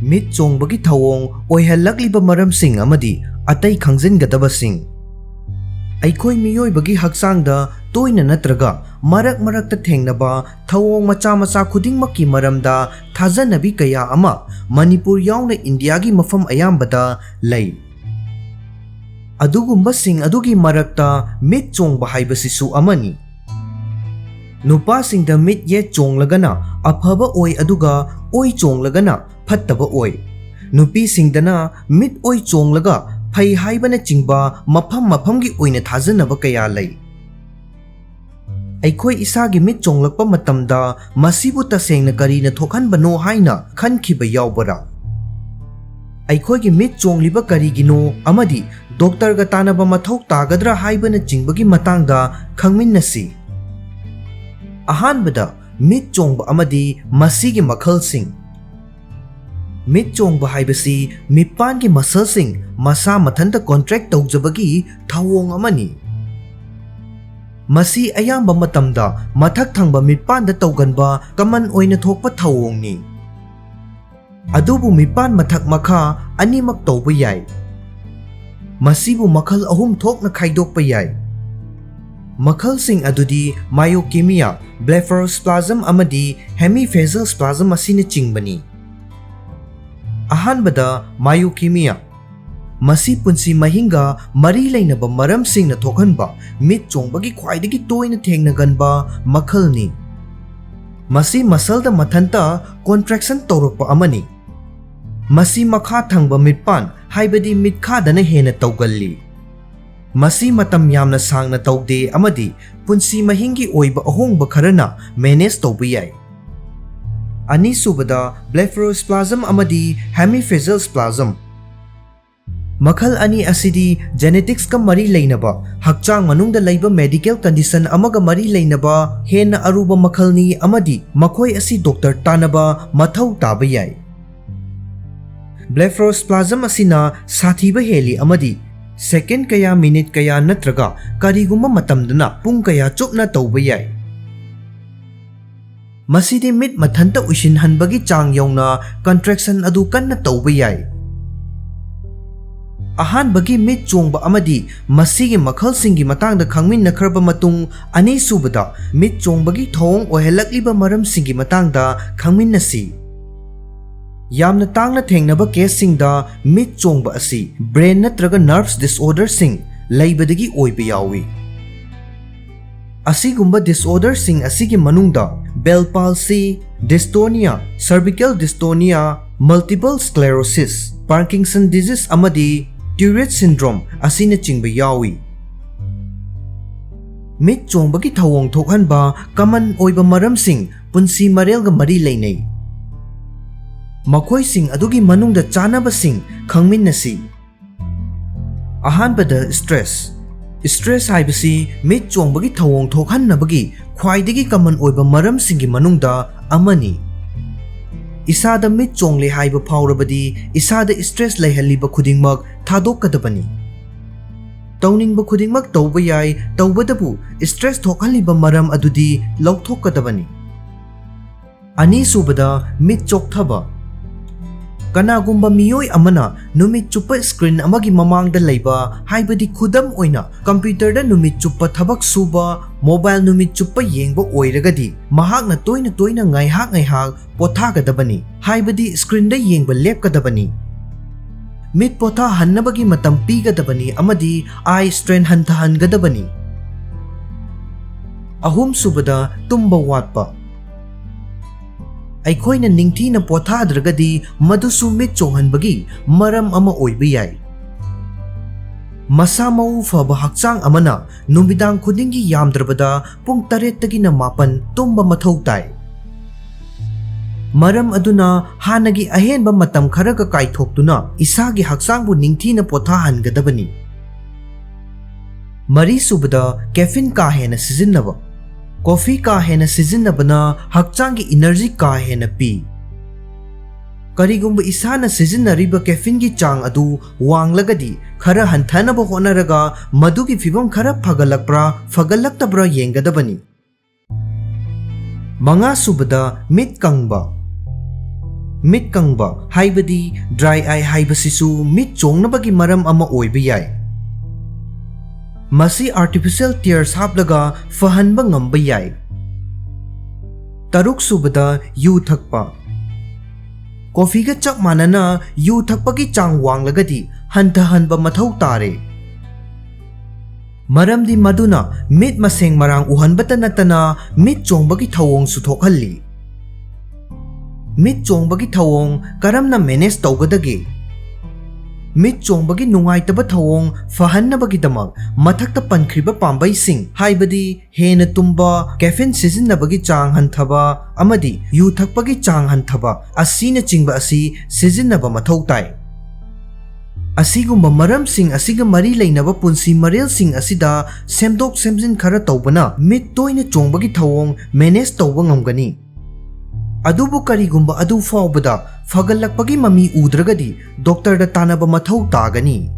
Mit Chongbagi Thouwong Oihanlakliba Maramsing Amadi Atei Khangjingadabasing. Aikoi miyoibagi haksangda toina natraga marak marakta thengnaba thawong macha macha khudingmakki maramda thajanabi kaya ama manipur yauna India gi mafam ayambada lay. Adugumba sing adugi marakta mit chongba haibasisu amani. Nupa singda mit ye chonglagana aphaba oi aduga oi chonglagana phattaba oi. Nupi singdana mit oi chonglaga phai haibana chingba mafam gi oina thajanaba kaya lay. Aikoi isagi mit chonglakpa matamda masibu tasengna karina thokhanbano haina khankhiba yaubara. Aikoi gi mit chongliba karigino amadi doctor ga tanaba mathau tagadra haibana chingbagi matangda khangminnasi. Ahanbada mit chongba amadi masigi makhalsing. Mit chongba haibasi mipan gi musclesing masa mathanta contract tawjabagi thawong amani. Masi ayamba matamda mathak thangba mipan da tawganba kaman oina thokpa thawong ni. Adubu mipan mathak makha animak tawba yai. Masibu makhal ahum thokna khaidokpa yai. Makhalsing adudi myokemia, blepharospasm amadi hemiphal asina chingbani. Ahanbada myokemia. Masi punsi mahinga mari lainaba maramsing na thokhanba mit chongbagi khwaidagi toina thengnaganba makhalni. Masi masalda mathanta contraction tawrakpa amani. Masi makha thangba mitpan haibadi mitkadana hena tawgalli. Masi matam yamna sangna tawde amadi punsi mahingi oiba ahongba kharana manage tawba yai. Ani subada blepharospasm amadi hemiphal. Makhal ani asidi genetics ka mari lainaba hakchang manungda laiba medical condition amaga mari lainaba hena aruba makhalni amadi makhoi asi doctor tanaba mathau taba yai. Blepharospasm asina sathiba heli amadi second kaya minute kaya natraga kariguma matamdana pung kaya chupna tawba yai. Masidi mit mathanta ushinhanbagi chang yauna contraction adu kanna tawba yai. Ahanbagi mit chongba amadi masigi makhalsinggi matangda khangminnakhraba matung ani subada mit chongbagi Thouwong Oihanlakliba Maramsinggi matangda khangminnasi. Yamna tangna thengnaba case singda mit chongba asi brain natraga nerves disorder sing laibadagi oiba yawi. Asigumba disorder sing asigi manungda Bell palsy, dystonia, cervical dystonia, multiple sclerosis, Parkinson disease amadi Tourette syndrome asina chingba yawi. Mit chongbagi thawong thokhanba kaman oiba maramsing punsi marelga mari lainai. Makhoi sing adugi manungda chanaba sing khangminnasi. Ahanbada stress. Stress haibasi mit chongbagi thawong thokhannabagi khwaidagi kaman oiba maramsinggi manungda amani. Isada mit chongle haiba phawrabadi isada stress laihalliba khudingmak thadokadabani. Tawningba khudingmak tawba yai tawbadabu stress thokhalliba maram adudi lauthokadabani. Ani subada mit chokthaba. Kanagumba miyoi amana numit chupa screen amagi mamangda laiba haibadi khudam oina computer da numit chupa thabak suba mobile numit chupa yengba oiragadi mahakna toina ngaihak pothagadabani haibadi screen da yengba lepkadabani. Mit potha hannabagi matam pigadabani amadi eye strain hantahangadabani. Ahum subada tumba watpa. Aikoina ningthina pothadragadi madusu mit chonghanbagi maram ama oiba yai. Masa mau faba hakchang amana numidang khudingi yamdrabada pung 8 tagina 9 tumba mathau tai. Maram aduna hanagi ahenba matam kharaga kaithoktuna isagi hakchangbu ningthina pothahangadabani. Mari subada caffeine ka hena sijinnaba. Coffee ka hena sijinnabana hakchangi energy ka hena pi. Karigumba isana sijinnariba caffeine gi chang adu wanglagadi khara hanthanaba honaraga madugi fibam khara fagalaktabra yengadabani. Manga subada mit kangba. mit kangba haibadi dry eye haibasisu mit chongnabagi maram ama oiba yai. Masi artificial tears haplaga fahanba ngamba yai. Taruk subada yu thakpa. Coffee ga chak manana yu thakpagi chang wanglagadi hantahanba mathau tare. Maramdi maduna mit maseng marang uhanbata natana mit chongbagi thawong su thokhalli. Mit chongbagi thawong karamna manage tawgadagi. Mit chongbagi nungaitaba thawong fahannabagidamag mathakta pankhriba pambaising haibadi hena tumba caffeine sijinnabagi chang hanthaba amadi yu thakpagi chang hanthaba asina chingba asi sijinnaba mathau tai. Asigumba maramsing asiga mari leinaba punsi marelsing asida semdok semjin khara tawbana mit toina chongbagi thawong manage tawba ngamgani. Adubu karigumba adu faubada fagalakpagi mami udragadi doctor da tanaba mathau tagani.